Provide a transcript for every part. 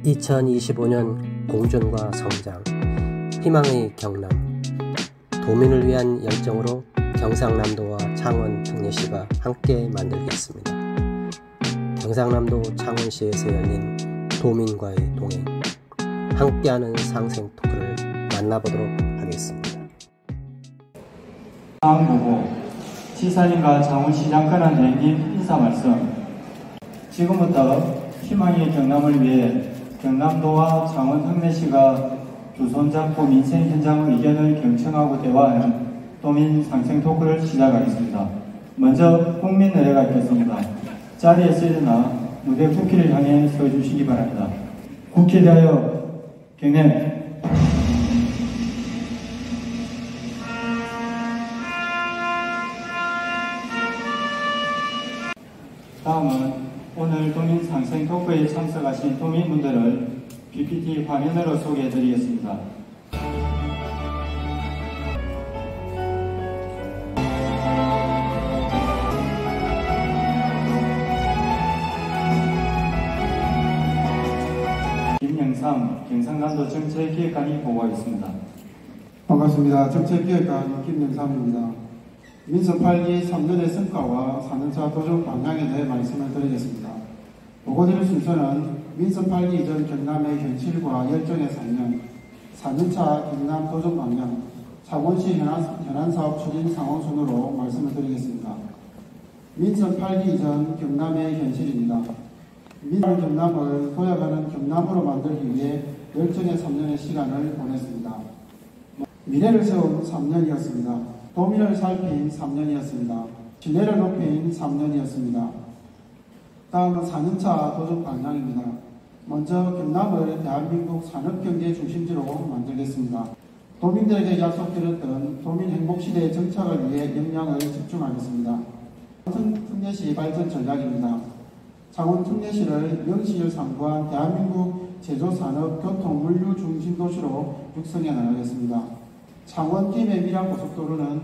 2025년 공존과 성장, 희망의 경남, 도민을 위한 열정으로 경상남도와 창원 특례시가 함께 만들겠습니다. 경상남도 창원시에서 열린 도민과의 동행, 함께하는 상생 토크를 만나보도록 하겠습니다. 상황 보고 시사님과 창원시장권한 대행님 인사 말씀. 지금부터 희망의 경남을 위해 경남도와 창원 특례시가 주손 잡고 민생 현장 의견을 경청하고 대화하는 도민 상생 토크를 시작하겠습니다. 먼저 국민 의례가 있겠습니다. 자리에서 일어나 무대 국기를 향해 서주시기 바랍니다. 국기에 대하여 경례. 다음은 오늘 도민 상생 토크에 참석하신 도민분들을 PPT 화면으로 소개해드리겠습니다. 김영삼 경상남도 정책기획관이 보고하겠습니다. 반갑습니다. 정책기획관 김영삼입니다. 민선 8기 3년의 성과와 4년차 도전 방향에 대해 말씀을 드리겠습니다. 보고드릴 순서는 민선 8기 이전 경남의 현실과 열정의 3년, 4년차 경남 도전 방향, 창원시 현안사업 추진 상황 순으로 말씀을 드리겠습니다. 민선 8기 이전 경남의 현실입니다. 민선 경남을 도약하는 경남으로 만들기 위해 열정의 3년의 시간을 보냈습니다. 미래를 세운 3년이었습니다. 도민을 살핀 3년이었습니다. 신뢰를 높인 3년이었습니다. 다음은 4년차 도전 방향입니다. 먼저 경남을 대한민국 산업경제 중심지로 만들겠습니다. 도민들에게 약속드렸던 도민 행복시대의 정착을 위해 역량을 집중하겠습니다. 특례시 발전 전략입니다. 창원 특례시를 영시를 상부한 대한민국 제조산업, 교통, 물류 중심 도시로 육성해 나가겠습니다. 창원 김해-밀양 고속도로는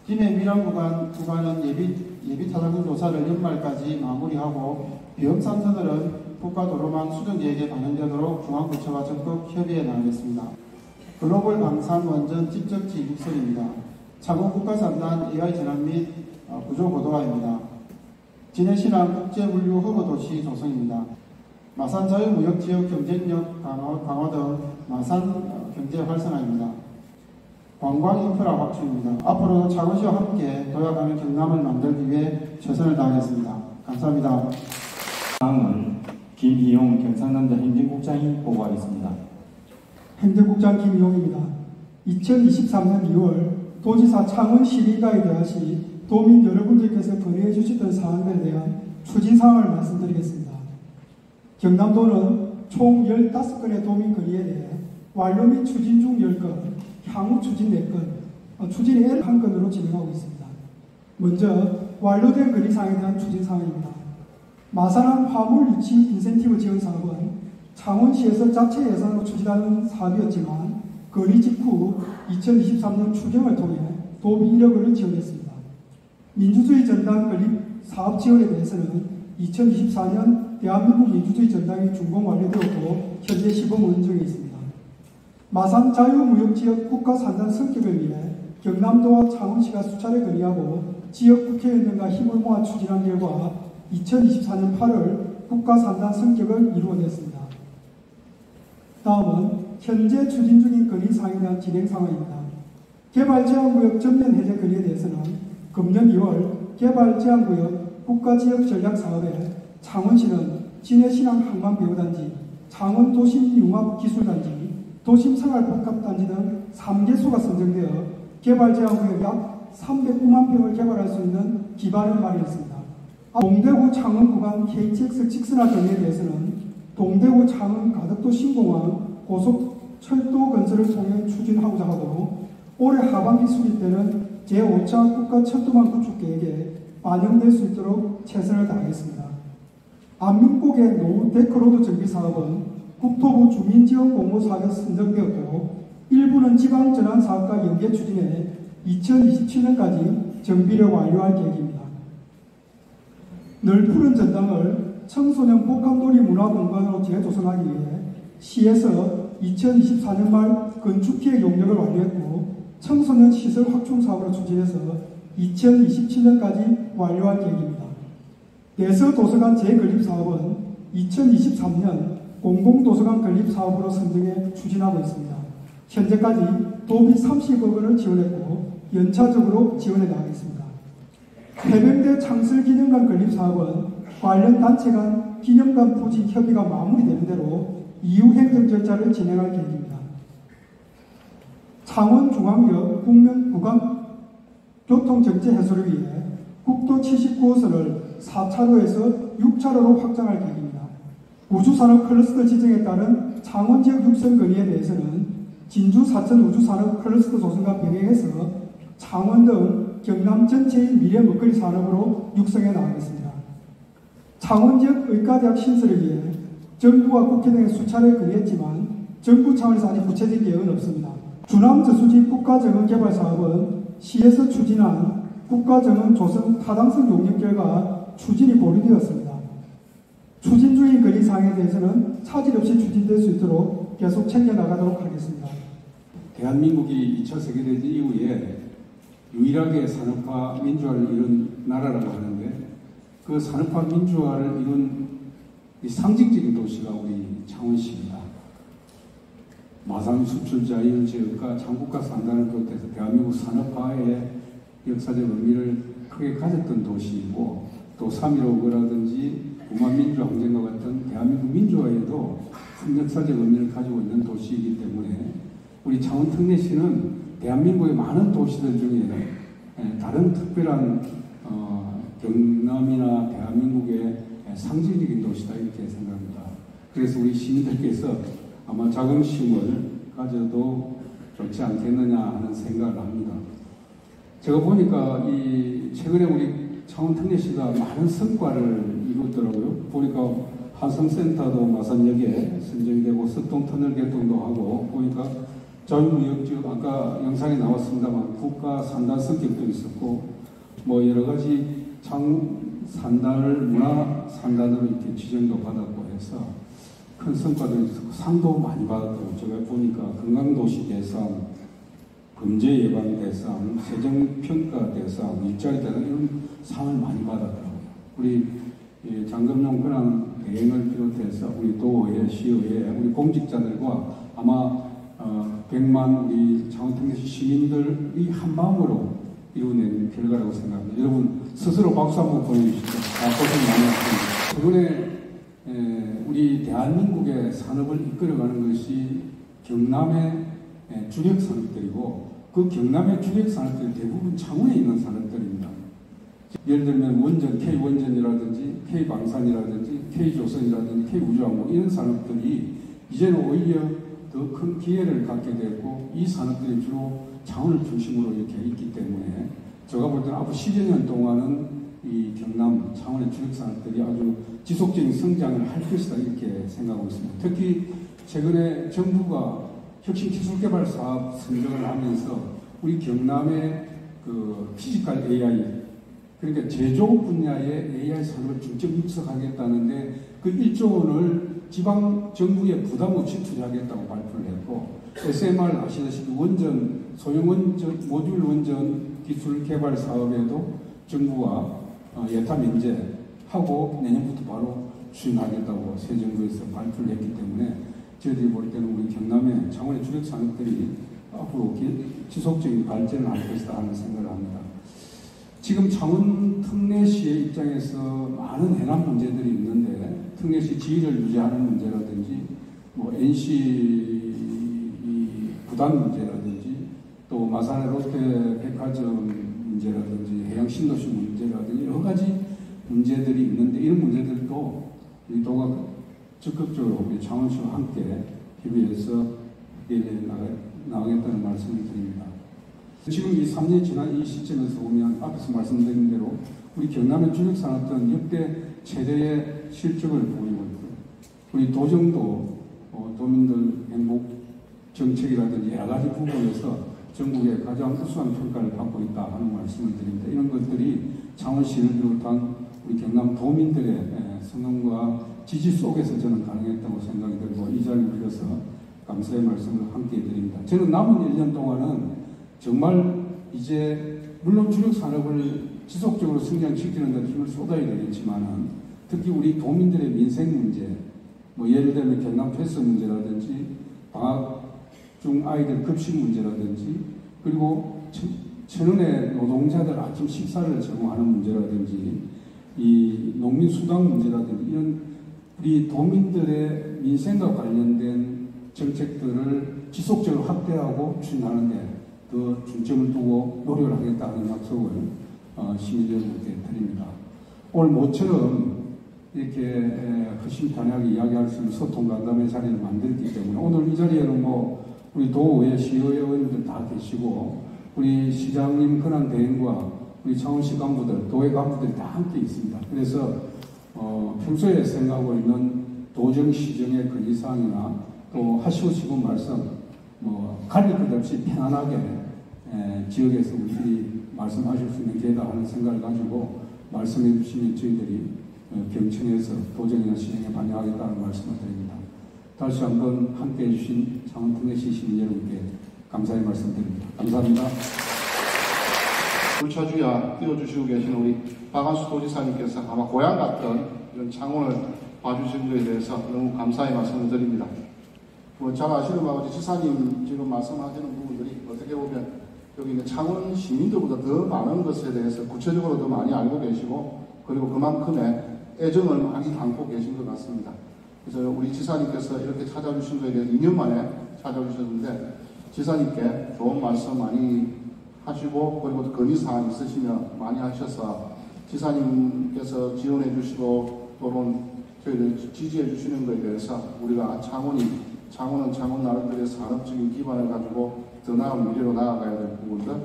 김해-밀양 구간은 예비 타당성 조사를 연말까지 마무리하고 비험산 터널은 국가도로망 수정계획에 반영되도록 중앙부처와 적극 협의해 나가겠습니다. 글로벌 방산 원전 집적지 육설입니다. 창원 국가산단 AI 전환 및 구조 고도화입니다. 진해신안 국제물류 허브 도시 조성입니다. 마산 자유무역지역 경쟁력 강화 등 마산 경제 활성화입니다. 관광 인프라 확충입니다. 앞으로도 창원시와 함께 도약하는 경남을 만들기 위해 최선을 다하겠습니다. 감사합니다. 다음은 김희용 경상남도 행정국장이 보고하겠습니다. 행정국장 김희용입니다. 2023년 2월 도지사 창원시민과에 대하시 도민 여러분들께서 건의해 주셨던 사항들에 대한 추진사항을 말씀드리겠습니다. 경남도는 총 15건의 도민 건의에 대해 완료 및 추진 중 10건, 향후 추진 4건, 추진이 1건으로 진행하고 있습니다. 먼저 완료된 건의사항에 대한 추진사항입니다. 마산항 화물 유치 인센티브 지원 사업은 창원시에서 자체 예산으로 추진하는 사업이었지만 건의 직후 2023년 추경을 통해 도비 1억 원을 지원했습니다. 민주주의 전당 건립 사업 지원에 대해서는 2024년 대한민국 민주주의 전당이 준공 완료되었고 현재 시범 운영 중에 있습니다. 마산 자유무역지역 국가산단 성격을 위해 경남도와 창원시가 수차례 건의하고 지역 국회의원들과 힘을 모아 추진한 결과 2024년 8월 국가산단 성격을 이루어냈습니다. 다음은 현재 추진 중인 건의사항에 대한 진행 상황입니다. 개발제한구역 전면 해제 건의에 대해서는 금년 2월 개발제한구역 국가지역전략사업에 창원시는 진해신항 항만배후단지, 창원도심융합기술단지, 도심생활복합단지 등 3개소가 선정되어 개발제한구역 약 309만 평을 개발할 수 있는 기반을 마련했습니다. 동대구 창원 구간 KTX 직선화 건의에 대해서는 동대구 창원 가덕도 신공항 고속철도 건설을 통해 추진하고자 하고 올해 하반기 수립 때는 제5차 국가철도망 구축 계획에 반영될 수 있도록 최선을 다하겠습니다. 안민곡의 노후 데크로드 정비 사업은 국토부 주민지원 공모 사업에 선정되었고 일부는 지방전환 사업과 연계 추진해 2027년까지 정비를 완료할 계획입니다. 널푸른 전당을 청소년 복합놀이 문화공간으로 재조성하기 위해 시에서 2024년 말 건축기획 용역을 완료했고 청소년 시설 확충 사업으로 추진해서 2027년까지 완료할 계획입니다. 대서도서관 재건립 사업은 2023년 공공도서관 건립 사업으로 선정해 추진하고 있습니다. 현재까지 도비 30억 원을 지원했고 연차적으로 지원해 나가겠습니다. 해병대 창설기념관 건립 사업은 관련 단체 간 기념관 부지 협의가 마무리되는 대로 이후 행정 절차를 진행할 계획입니다. 창원중앙역 북면 구간 교통정체 해소를 위해 국도 79호선을 4차로에서 6차로로 확장할 계획입니다. 우주산업 클러스터 지정에 따른 창원지역 육성 건의에 대해서는 진주 사천 우주산업 클러스터 조성과 병행해서 창원 등 경남 전체의 미래 먹거리 산업으로 육성해 나가겠습니다. 창원 지역 의과대학 신설을 위해 정부와 국회 등에 수차례 건의했지만 정부 차원에서 아직 구체적인 계획은 없습니다. 주남저수지 국가정원개발 사업은 시에서 추진한 국가정원 조성 타당성 용역 결과 추진이 보류되었습니다. 추진 중인 건의사항에 대해서는 차질 없이 추진될 수 있도록 계속 챙겨나가도록 하겠습니다. 대한민국이 2차 세계대전 이후에 유일하게 산업화 민주화를 이룬 나라라고 하는데 그 산업화 민주화를 이룬 이 상징적인 도시가 우리 창원시입니다. 마산 수출 자율 지역과 장국가 산단을 비롯해서 대한민국 산업화의 역사적 의미를 크게 가졌던 도시이고 또 3.15라든지 우만민주화 항쟁과 같은 대한민국 민주화에도 큰 역사적 의미를 가지고 있는 도시이기 때문에 우리 창원 특례시는 대한민국의 많은 도시들 중에 다른 특별한 경남이나 대한민국의 상징적인 도시다 이렇게 생각합니다. 그래서 우리 시민들께서 아마 자긍심을 가져도 좋지 않겠느냐 하는 생각을 합니다. 제가 보니까 이 최근에 우리 창원 특례시가 많은 성과를 이뤘더라고요. 보니까 한성센터도 마산역에 선정이 되고 석동터널 개통도 하고 보니까 자유무역지역 아까 영상에 나왔습니다만 국가 산단 성격도 있었고 뭐 여러 가지 산단을 문화 산단으로 이렇게 지정도 받았고 해서 큰 성과도 있었고 상도 많이 받았고 제가 보니까 건강도시 대상, 범죄 예방 대상, 세정평가 대상, 일자리 대상 이런 상을 많이 받았더라고요. 우리 장금용 근황 대행을 비롯해서 우리 도의회, 시의회, 우리 공직자들과 아마 100만 우리 창원특례시 시민들이 한 마음으로 이루어낸 결과라고 생각합니다. 여러분 스스로 박수 한번 보내주시죠. 고생 많이 했습니다. 최근에 우리 대한민국의 산업을 이끌어가는 것이 경남의 주력 산업들이고 그 경남의 주력 산업들이 대부분 창원에 있는 산업들입니다. 예를 들면 원전, K원전이라든지 K방산이라든지 K조선이라든지 K우주항공 이런 산업들이 이제는 오히려 더 큰 기회를 갖게 되고 이 산업들이 주로 창원을 중심으로 이렇게 있기 때문에 제가 볼 때는 앞으로 10여 년 동안은 이 경남 창원의 주력 산업들이 아주 지속적인 성장을 할 것이다 이렇게 생각하고 있습니다. 특히 최근에 정부가 혁신기술개발 사업 선정을 하면서 우리 경남의 그 피지컬 AI 그러니까 제조 분야의 AI 산업을 중점 육성하겠다는데 그 1조 원을 지방 정부에 부담 없이 투자하겠다고 발표를 했고 SMR 아시다시피 원전, 소형 원전, 모듈 원전 기술 개발 사업에도 정부가 예타 면제하고 내년부터 바로 추진하겠다고 새 정부에서 발표를 했기 때문에 저희들이 볼 때는 우리 경남의 창원의 주력 산업들이 앞으로 지속적인 발전을 할 것이다 하는 생각을 합니다. 지금 창원 특례시의 입장에서 많은 해남 문제들이 있는데 특례시 지위를 유지하는 문제라든지 뭐 NC 부담 문제라든지 또 마산의 롯데 백화점 문제라든지 해양 신도시 문제라든지 여러 가지 문제들이 있는데 이런 문제들도 우리 도가 적극적으로 우리 창원시와 함께 협의해서 나가겠다는 말씀을 드립니다. 지금 이 3년 지난 이 시점에서 보면 앞에서 말씀드린 대로 우리 경남의 주력 산업들은 역대 최대의 실적을 보이고 있고요. 우리 도정도 도민들 행복 정책이라든지 여러 가지 부분에서 전국의 가장 우수한 평가를 받고 있다 하는 말씀을 드립니다. 이런 것들이 창원시를 비롯한 우리 경남 도민들의 성원과 지지 속에서 저는 가능했다고 생각이 들고 이 자리를 빌어서 감사의 말씀을 함께 드립니다. 저는 남은 1년 동안은 정말 이제 물론 주력 산업을 지속적으로 성장시키는 데 힘을 쏟아야 되겠지만은 특히 우리 도민들의 민생 문제, 뭐 예를 들면 경남 패스 문제라든지 방학 중 아이들 급식 문제라든지 그리고 천원의 노동자들 아침 식사를 제공하는 문제라든지 이 농민 수당 문제라든지 이런 우리 도민들의 민생과 관련된 정책들을 지속적으로 확대하고 추진하는 데 더 중점을 두고 노력을 하겠다는 약속을 시민 여러분께 드립니다. 오늘 모처럼 이렇게 허심탄회하게 이야기할 수 있는 소통 간담회 자리를 만들었기 때문에 오늘 이 자리에는 뭐 우리 도의회 시의원님들 다 계시고 우리 시장님 권한 대행과 우리 창원시 간부들, 도의 간부들이 다 함께 있습니다. 그래서 평소에 생각하고 있는 도정 시정의 건의사항이나 또 하시고 싶은 말씀 뭐 가릴 것 없이 편안하게 지역에서 우리들이 말씀하실 수 있는 기회다 하는 생각을 가지고 말씀해 주시면 저희들이 경청해서 도정이나 시정에 반영하겠다는 말씀을 드립니다. 다시 한번 함께해 주신 창원특례시 시민 여러분께 감사의 말씀드립니다. 감사합니다. 불차주야 띄워주시고 계신 우리 박한수 도지사님께서 아마 고향 같은 이런 창원을 봐주신 것에 대해서 너무 감사의 말씀을 드립니다. 잘 아시는 바와 같이 지사님 지금 말씀하시는 부분들이 어떻게 보면 여기 있는 창원 시민들보다 더 많은 것에 대해서 구체적으로 더 많이 알고 계시고 그리고 그만큼의 애정을 많이 담고 계신 것 같습니다. 그래서 우리 지사님께서 이렇게 찾아주신 것에 대해서 2년 만에 찾아주셨는데 지사님께 좋은 말씀 많이 하시고 그리고 건의사항 있으시면 많이 하셔서 지사님께서 지원해 주시고 또는 저희를 지지해 주시는 것에 대해서 우리가 창원은 창원 나름대로의 산업적인 기반을 가지고 더 나은 미래로 나아가야 될 부분들,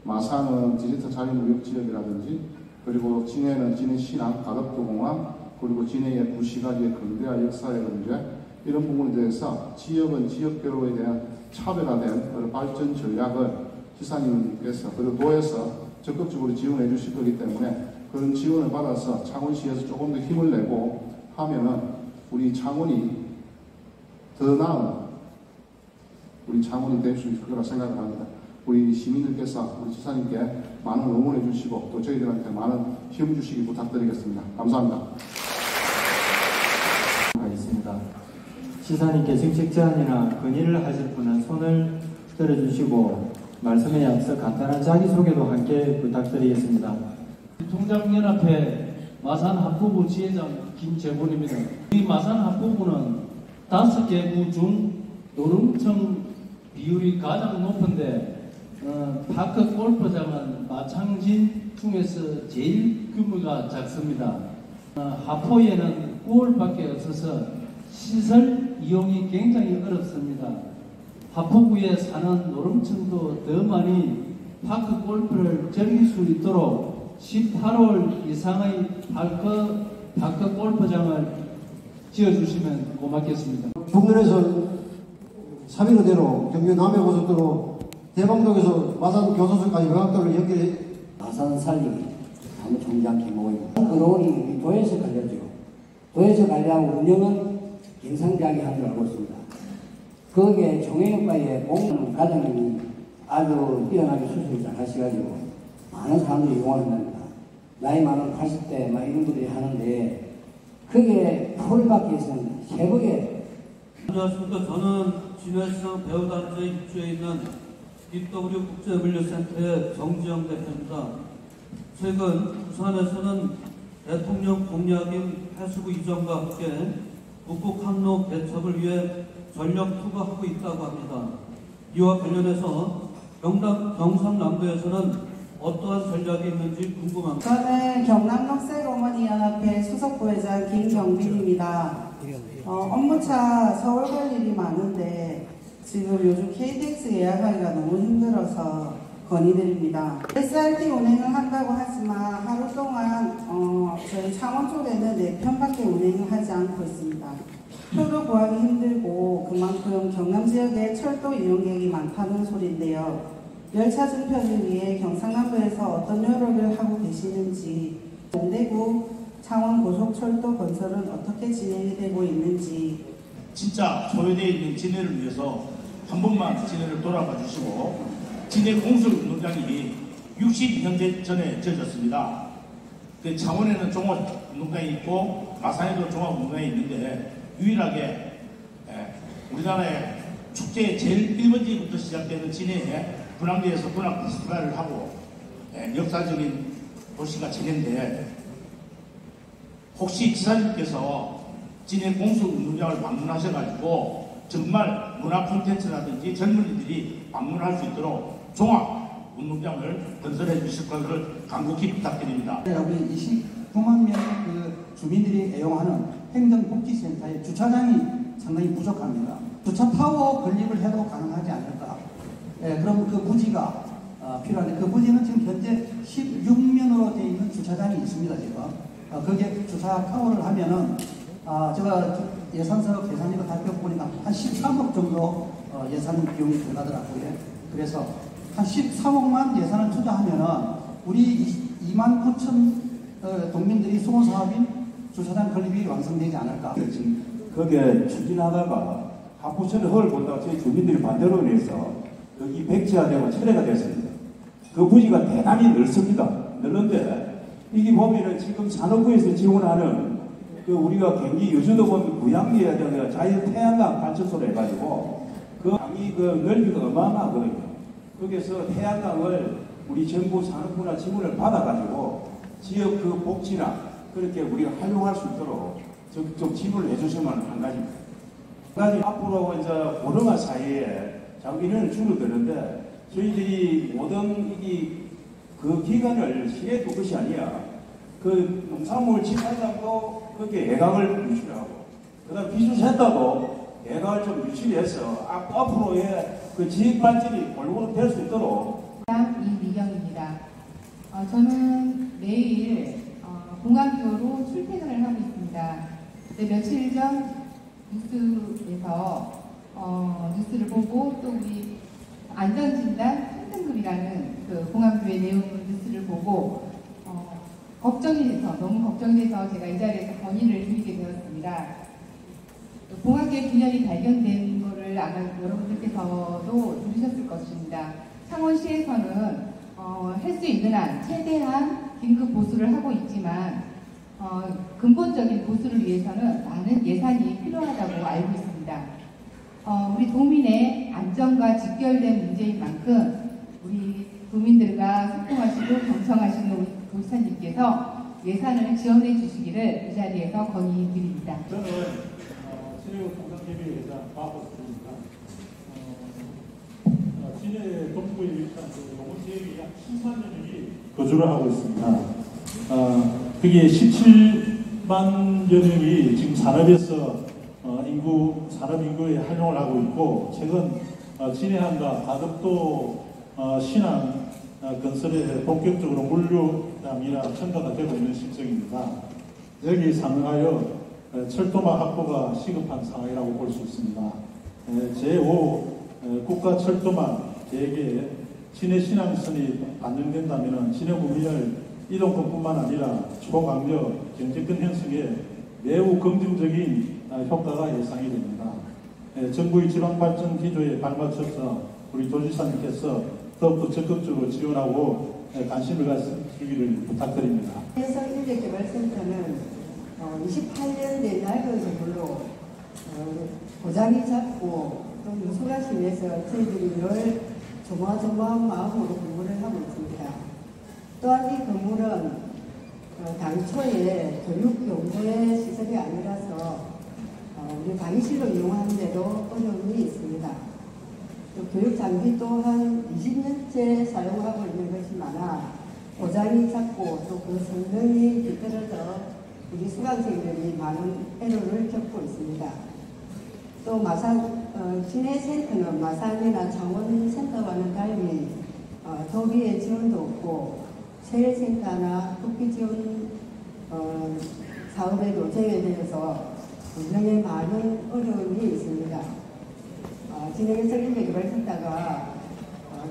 마산은 디지털 자유무역지역이라든지 그리고 진해는 진해신항, 가덕도공항, 그리고 진해의 구시가지의 근대화 역사의 문제 이런 부분에 대해서 지역은 지역별로에 대한 차별화된 발전 전략을 지사님께서 그리고 도에서 적극적으로 지원해 주실 거기 때문에 그런 지원을 받아서 창원시에서 조금 더 힘을 내고 하면은 우리 창원이 더 나은 우리 창원이 될 수 있을 거라 생각을 합니다. 우리 시민들께서 우리 지사님께 많은 응원해 주시고 또 저희들한테 많은 힘 주시기 부탁드리겠습니다. 감사합니다. 있습니다. 지사님께 정책 제안이나 건의를 하실 분은 손을 들어주시고 말씀에 앞서 간단한 자기소개도 함께 부탁드리겠습니다. 통장연합회 마산합부부 지회장 김재곤입니다. 이 마산합부부는 5개 구 중 노름청 비율이 가장 높은데 파크 골프장은 마창진 중에서 제일 규모가 작습니다. 하포에는 9월밖에 없어서 시설 이용이 굉장히 어렵습니다. 하포구에 사는 노름층도 더 많이 파크 골프를 즐길 수 있도록 18월 이상의 파크 골프장을 지어주시면 고맙겠습니다. 북면에서 사비로대로 경주 남해고속도로 대방동에서 마산 교도소까지 외곽도를 연결해 마산 살리기 사무총장 김호입니다. 그동안이 도에서 관리하죠. 도에서 관리하고 운영은 김상장이 한 줄 알고 있습니다. 거기에 종행과의 공무원 과장님이 아주 뛰어나게 수술을 잘 하셔가지고 많은 사람들이 이용한답니다. 나이 많은 80대 막 이런 분들이 하는데 그게 풀밖에서는 새벽에 안녕하십니까. 저는 진해시 배우단지에 입주해 있는 BW 국제물류센터의 정지영 대표입니다. 최근 부산에서는 대통령 공약인 해수부 이전과 함께 북극 항로 개척을 위해 전력 투구하고 있다고 합니다. 이와 관련해서 경상남도에서는 어떠한 전략이 있는지 궁금합니다. 저는 경남녹색어머니연합회 수석부회장 김경빈입니다. 업무차 서울 갈 일이 많은데 지금 요즘 KTX 예약하기가 너무 힘들어서 건의드립니다. SRT 운행을 한다고 하지만 하루 동안 저희 창원 쪽에는 4편밖에 운행을 하지 않고 있습니다. 표도 구하기 힘들고 그만큼 경남 지역에 철도 이용객이 많다는 소리인데요. 열차 증편을 위해 경상남도에서 어떤 노력을 하고 계시는지, 동대구 창원 고속철도 건설은 어떻게 진행이 되고 있는지, 진짜 소외되어 있는 진해를 위해서 한 번만 진해를 돌아봐 주시고, 진해 공설운동장이 60년 전에 지어졌습니다. 그 창원에는 종합운동장이 있고 마산에도 종합운동장이 있는데, 유일하게 우리나라의 축제의 제일 1번지부터 시작되는 진해에 분황리에서 분황 페스티벌을 하고 역사적인 도시가 진해인데, 혹시 지사님께서 진해 공설운동장을 방문하셔가지고 정말 문화 콘텐츠라든지 젊은이들이 방문할 수 있도록 종합운동장을 건설해 주실 것을 간곡히 부탁드립니다. 우리 29만 명의 그 주민들이 애용하는 행정복지센터의 주차장이 상당히 부족합니다. 주차 타워 건립을 해도 가능하지 않을까. 그럼 그 부지가 필요한데, 그 부지는 지금 현재 16면으로 되어 있는 주차장이 있습니다. 지금 거기에 주차 타워를 하면은 제가 예산서 계산이고 살펴보니까 한 13억 정도 예산 비용이 들어가더라고요. 그래서 한 13억만 예산을 투자하면은 우리 2만 9천 동민들이 수호사업인 주차장 건립이 완성되지 않을까. 지금 거기에 추진하다가 하부천의 헐을 본다고 저희 주민들이 반대로 인해서 거기 백지화되고 철회가 됐습니다. 그 부지가 대단히 넓습니다. 넓은데 이게 보면은 지금 산업부에서 지원하는 그 우리가 경기 여주도 보면 구양리에 대한 자연 태양광 발전소를 해가지고 그 강이 그 넓이가 어마어마하거든요. 거기서 태양광을 우리 정부 산업부나 지원을 받아가지고 지역 그 복지나 그렇게 우리가 활용할 수 있도록 좀 지원을 해주시면 한 가지입니다. 한 가지 앞으로 이제 보름화 사이에 자꾸 인원이 줄어드는데 저희들이 모든 그 기간을 시에 두 것이 아니라 그 농산물 집화장도 그렇게 예각을 유치하고, 그 다음 기술센터도 예각을 좀 유치해서 앞으로의 그 지역 발전이 골고루 될 수 있도록. 이미경입니다. 저는 내일 공항교로 출퇴근을 하고 있습니다. 근데 며칠 전 뉴스에서 뉴스를 보고 또 우리 안전진단 3등급이라는 그 공항교의 내용 뉴스를 보고 걱정이 돼서, 너무 걱정이 돼서 제가 이 자리에서 건의를 드리게 되었습니다. 공항교의 균열이 발견된 거를 아마 여러분들께서도 들으셨을 것입니다. 창원시에서는 할 수 있는 한 최대한 긴급 보수를 하고 있지만 근본적인 보수를 위해서는 많은 예산이 필요하다고 알고 있습니다. 우리 도민의 안전과 직결된 문제인 만큼 우리 도민들과 소통하시고 경청하시는 우리 도지사님께서 예산을 지원해 주시기를 이 자리에서 건의드립니다. 저는 진해공상개비회장 박호수입니다. 진해 동부에 위치한 용원 지역이 약 10만 명이 거주를 하고 있습니다. 그게 17만 여명이 지금 산업에서 산업 인구에 활용을 하고 있고, 최근 진해항과 가덕도 신항 건설에 본격적으로 물류량이나 첨가가 되고 있는 실정입니다. 여기 상응하여 철도망 확보가 시급한 상황이라고 볼 수 있습니다. 제5 국가철도망 계획에 진해 신항선이 반영된다면 진해 구민을 이동권뿐만 아니라 초강력 경제권 형성에 매우 긍정적인 효과가 예상이 됩니다. 정부의 지방발전 기조에 발맞춰서 우리 도지사님께서 더욱더 적극적으로 지원하고 관심을 가지기를 부탁드립니다. 해성인력개발센터는 28년 된 낡은 건물로 고장이 작고 또 유수가시 위해서 저희들이 늘 조마조마한 마음으로 근무를 하고 있습니다. 또한 이 건물은 당초에 교육 용도의 시설이 아니라서 우리 강의실로 이용하는데도 어려움이 있습니다. 또 교육 장비 또한 20년째 사용하고 있는 것이 많아 고장이 작고 또 그 성능이 비틀어져 우리 수강생들이 많은 애로를 겪고 있습니다. 또 진해센터는 마산이나 창원센터와는 달리 도비의 지원도 없고 세일센터나 국비 지원 사업에도 제외되어서 운영에 많은 어려움이 있습니다. 진해경찰인력개발센터가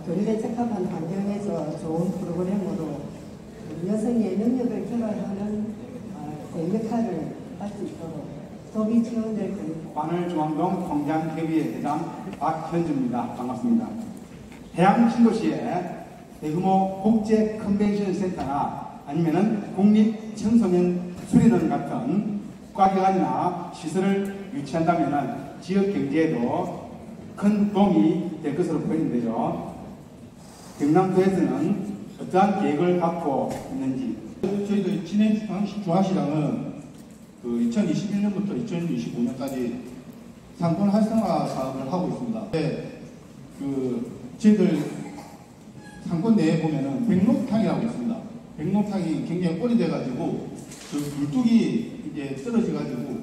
교육에 적합한 환경에서 좋은 프로그램으로 여성의 능력을 개발하는 역할을 할 수 있도록 도민 지원을 그 관을중앙동 통장협의회 회장 박현주입니다. 반갑습니다. 해양 신도시에 대규모 국제 컨벤션 센터나 아니면은 국립 청소년 수련원 같은 국가기관이나 시설을 유치한다면은 지역 경제에도 큰 도움이 될 것으로 보이는데요. 경남도에서는 어떠한 계획을 갖고 있는지. 저희들 진해중앙시장은 그 2021년부터 2025년까지 상권 활성화 사업을 하고 있습니다. 저희들 상권 내에 보면은 백록탕이라고 있습니다. 백록탕이 굉장히 오래돼가지고 그 굴뚝이 이제 떨어져가지고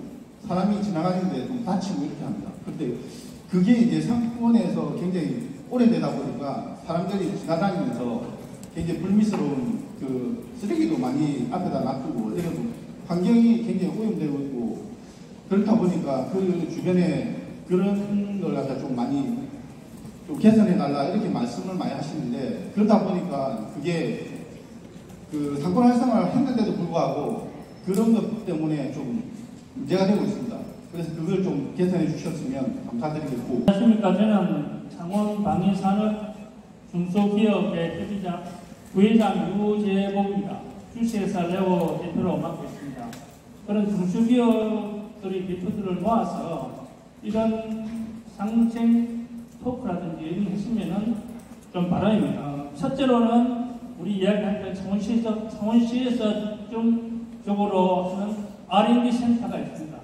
사람이 지나가는데 좀 다치고 이렇게 합니다. 근데 그게 이제 상권에서 굉장히 오래되다 보니까 사람들이 지나다니면서 굉장히 불미스러운 그 쓰레기도 많이 앞에다 놔두고 이러고 환경이 굉장히 오염되고 있고 그렇다 보니까 그 주변에 그런 걸 갖다 좀 많이 좀 개선해달라 이렇게 말씀을 많이 하시는데 그러다 보니까 그게 그 상권 활성화를 했는데도 불구하고 그런 것 때문에 좀 문제가 되고 있습니다. 그래서 그걸 좀 개선해 주셨으면 감사드리겠고. 안녕하십니까. 저는 창원 방위산업 중소기업의 대표이자 부회장 유재복입니다. 주식회사 레오 대표로 맡고 있습니다. 그런 중소기업들의 대표들을 모아서 이런 상생 토크라든지 이런 했으면은 좀 바람입니다. 첫째로는 우리 이야기한 그 창원시에서 좀 쪽으로 하는 R&D 센터가 있습니다.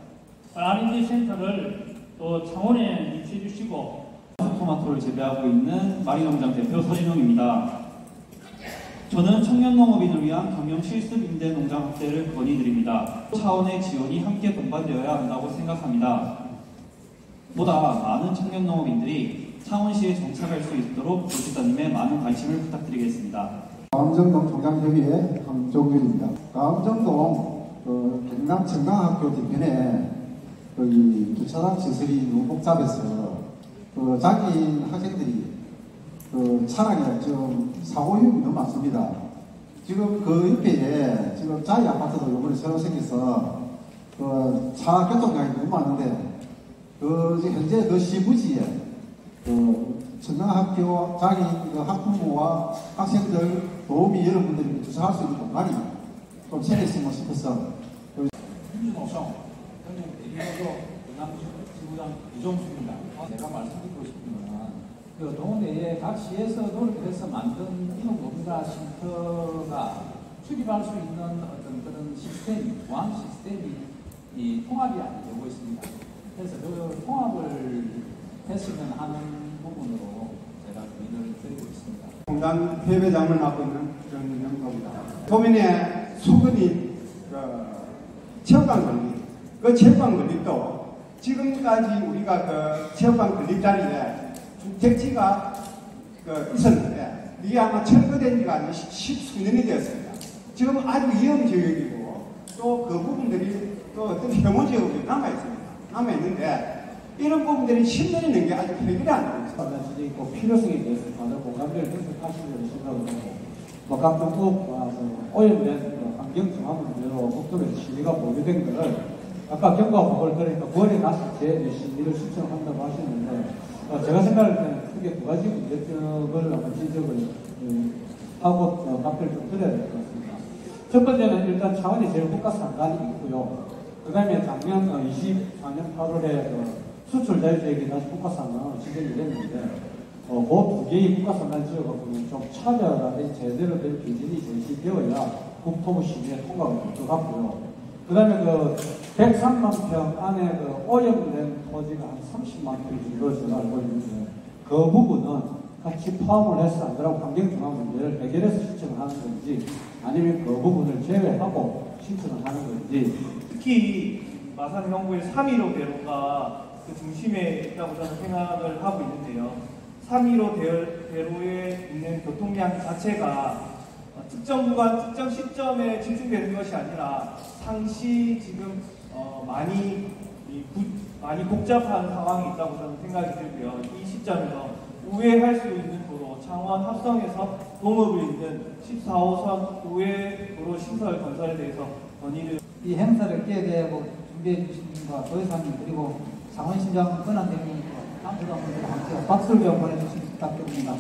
R&D 센터를 또 창원에 유치해 주시고 토마토를 재배하고 있는 마리농장 대표 서진홍입니다. 저는 청년농업인을 위한 경영 실습 임대 농장 확대를 건의드립니다. 차원의 지원이 함께 동반되어야 한다고 생각합니다. 보다 많은 청년농업인들이 창원시에 정착할 수 있도록 도지사님의 많은 관심을 부탁드리겠습니다. 가암정동 통장협의회 황종균입니다. 가암정동 경남 청강학교 뒤편에 거기 주차장 시설이 너무 복잡해서 자기 학생들이 차량에 좀 사고 위험이 너무 많습니다. 지금 그 옆에 지금 자이 아파트도 이번에 새로 생겨서 차 교통량이 너무 많은데 지금 현재 그 시부지에 청강학교 자기 학부모와 학생들 도우미 여러분들이 주차할 수 있는 공간이 좀 생겼으면 싶어서. 민주노총 대리노조 지부장 이종수입니다. 제가 말씀드리고 싶은 것은 그 동네에 각 시에서 노력해서 만든 인원공사 쉼터가 출입할 수 있는 어떤 그런 시스템이 보안 시스템이 통합이 안 되고 있습니다. 그래서 그 통합을 했으면 하는 부분으로 제가 고민을 드리고 있습니다. 공단 회배장을 맡고 있는 정영도입니다. 도민의 수건이 체육관 건립, 그 체육관 건립도 지금까지 우리가 그 체육관 건립 자리에 주택지가 있었는데 이게 아마 철거된 지가 한 10수년이 되었습니다. 지금 아주 위험지역이고 또 그 부분들이 또 어떤 혐오지역으로 남아있는데 이런 부분들이 10년이 넘게 아주 해결이 안 되고 있습니다. 있고 필요성에 대해서 다들 공감대를 해석하시려고 생각을 하고 각종 오염된 환경정화 문제로 국토부에서 시비가 보류된 것을 아까 경과보고를 들으니까 9월에 갔을 때 시비를 신청한다고 하시는데 제가 생각할 때는 크게 두 가지 문제점을 아마 지적을 하고 답변을 좀 드려야 될 것 같습니다. 첫 번째는 일단 차원이 제일 국가상단이 있고요. 그 다음에 작년 24년 8월에 수출 자유지역이 다시 국가상단으로 지정이 됐는데 그 두 개의 국가상단 지역하고는 좀 차별화된 제대로 된 기준이 제시되어야 국토부 심의에 통과가 될 것 같고요. 그 다음에 103만 평 안에 오염된 토지가 한 30만 평 정도 제가 알고 있는데 그 부분은 같이 포함을 해서 안 그러고 환경중앙 문제를 해결해서 신청을 하는 건지 아니면 그 부분을 제외하고 신청을 하는 건지. 특히 마산 경구의 3.15 대로가 그 중심에 있다고 저는 생각을 하고 있는데요. 3.15 대로에 있는 교통량 자체가 특정 구간, 특정 시점에 집중되는 것이 아니라 상시 지금 많이 복잡한 상황이 있다고 저는 생각이 들고요. 이 시점에서 우회할 수 있는 도로, 창원 합성에서 동업을 잇는 14호선 우회 도로 시설 건설에 대해서 건의를 이 행사를 깨게 되고 준비해 주신 분과 도회장님 그리고 장원시장 권한대행님과 남부당분들 함께 박수를 좀 보내주시기 부탁드립니다.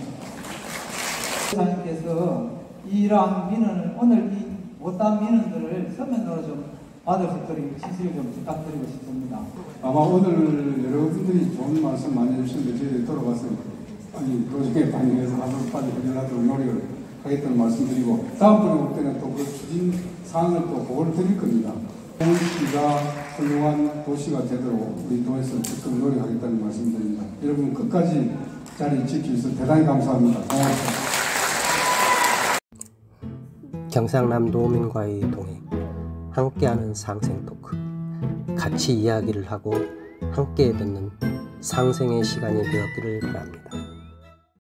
도회장님께서 이러한 민원을 오늘 이 못한 민원들을 서면으로 좀 받을 수 있도록 지시를 좀 부탁드리고 싶습니다. 아마 오늘 여러분들이 좋은 말씀 많이 해주셨는데 저희들이 돌아가서 도중에 반영해서 하루빨리 해결하도록 노력을 하겠다는 말씀드리고 다음번에 올 때는 또 그 추진 사항을 또 보고를 드릴 겁니다. 서울시가 훌륭한 도시가 되도록 우리 도에서 적극 노력하겠다는 말씀드립니다. 여러분 끝까지 자리 지켜주셔서 대단히 감사합니다. 고맙습니다. 경상남 도민과의 동행, 함께하는 상생 토크, 같이 이야기를 하고 함께 듣는 상생의 시간이 되었기를 바랍니다.